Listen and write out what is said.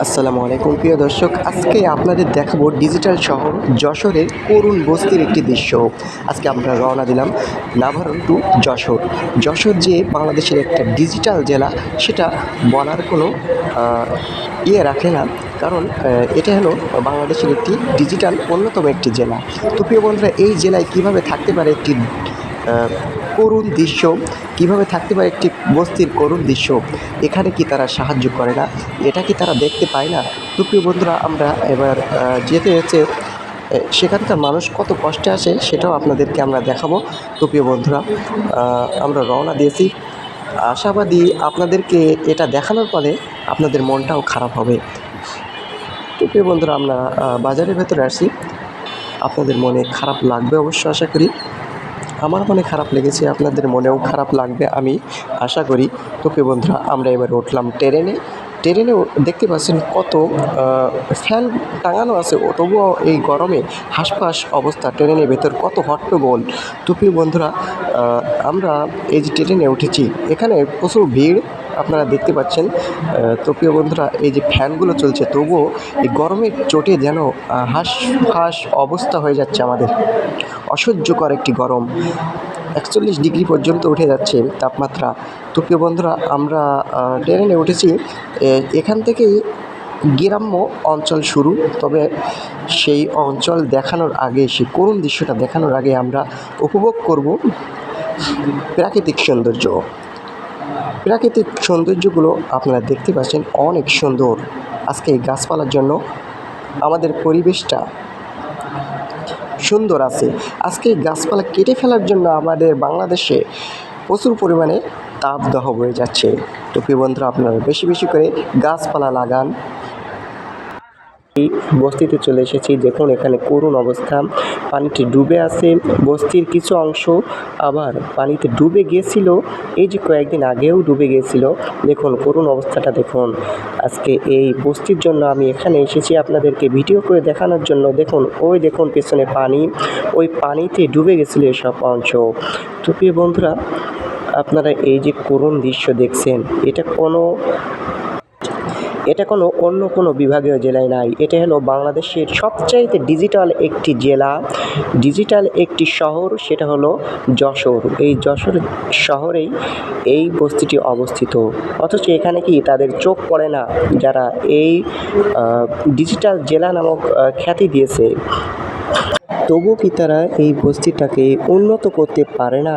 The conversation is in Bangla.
আসসালামু আলাইকুম প্রিয় দর্শক, আজকে আপনাদের দেখাবো ডিজিটাল শহর যশোরের করুণ বস্তির একটি দৃশ্য। আজকে আমরা রওনা দিলাম নাভারন টু যশোর। যশোর যে বাংলাদেশের একটা ডিজিটাল জেলা, সেটা বলার কোনো রাখে না, কারণ এটা হলো বাংলাদেশের একটি ডিজিটাল অন্যতম একটি জেলা। তো প্রিয় বন্ধুরা, এই জেলায় কিভাবে থাকতে পারে একটি করুণ দৃশ্য, কিভাবে থাকতে পারে একটি বস্তির করুণ দৃশ্য, এখানে কি তারা সাহায্য করে না, এটা কি তারা দেখতে পায় না? তো প্রিয় বন্ধুরা, আমরা এবার যেতে যেতে সেখানকার মানুষ কত কষ্টে আসে সেটাও আপনাদেরকে আমরা দেখাবো। তো প্রিয় বন্ধুরা, আমরা রওনা দিয়েছি, আশাবাদী আপনাদেরকে এটা দেখানোর পরে আপনাদের মনটাও খারাপ হবে। তো প্রিয় বন্ধুরা, আমরা বাজারের ভেতরে আসি, আপনাদের মনে খারাপ লাগবে অবশ্য আশা করি। আমার মনে খারাপ লেগেছে, আপনাদের মনেও খারাপ লাগবে আমি আশা করি। তো প্রিয় বন্ধুরা, আমরা এবার উঠলাম ট্রেনেও দেখতে পাচ্ছেন কত ফ্যান টাঙানো আছে, তবুও এই গরমে হাঁসফাঁস অবস্থা, ট্রেনের ভেতর কত হট্টগোল। তো প্রিয় বন্ধুরা, আমরা এই যে ট্রেনে উঠেছি, এখানে প্রচুর ভিড় আপনারা দেখতে পাচ্ছেন। তো প্রিয় বন্ধুরা, এই যে ফ্যানগুলো চলছে, তবুও এই গরমের চোটে যেন হাঁসফাঁস অবস্থা হয়ে যাচ্ছে আমাদের। অসহ্যকর একটি গরম, 41 ডিগ্রি পর্যন্ত উঠে যাচ্ছে তাপমাত্রা। তো প্রিয় বন্ধুরা, আমরা ট্রেনে উঠেছি, এখান থেকেই গ্রাম্য অঞ্চল শুরু। তবে সেই অঞ্চল দেখানোর আগে, সেই করুণ দৃশ্যটা দেখানোর আগে আমরা উপভোগ করব প্রাকৃতিক সৌন্দর্য। প্রাকৃতিক সৌন্দর্যগুলো আপনারা দেখতে পাচ্ছেন, অনেক সুন্দর। আজকে এই গাছপালার জন্য আমাদের পরিবেশটা সুন্দর আছে। আজকে এই গাছপালা কেটে ফেলার জন্য আমাদের বাংলাদেশে প্রচুর পরিমাণে তাপদাহ বয়ে যাচ্ছে। তো প্রিয় বন্ধুরা, আপনারা বেশি বেশি করে গাছপালা লাগান। এই বস্তিতে চলে এসেছি, দেখুন এখানে করুণ অবস্থা, পানিতে ডুবে আছে বস্তির কিছু অংশ, আবার পানিতে ডুবে গিয়েছিল এই যে কয়েকদিন আগেও ডুবে গিয়েছিল। দেখুন করুণ অবস্থাটা দেখুন। আজকে এই বস্তির জন্য আমি এখানে এসেছি আপনাদেরকে ভিডিও করে দেখানোর জন্য। দেখুন, ওই দেখুন পেছনে পানি, ওই পানিতে ডুবে গেছিলো এসব অংশ। তো প্রিয় বন্ধুরা, আপনারা এই যে করুণ দৃশ্য দেখছেন, এটা কোনো অন্য কোনো বিভাগীয় জেলায় নাই। এটা হলো বাংলাদেশের সবচাইতে ডিজিটাল একটি জেলা, ডিজিটাল একটি শহর, সেটা হলো যশোর। এই যশোর শহরেই এই বস্তিটি অবস্থিত। অথচ এখানে কি তাদের চোখ পড়ে না, যারা এই ডিজিটাল জেলা নামক খ্যাতি দিয়েছে? তবুও কি তারা এই বস্তিটাকে উন্নত করতে পারে না?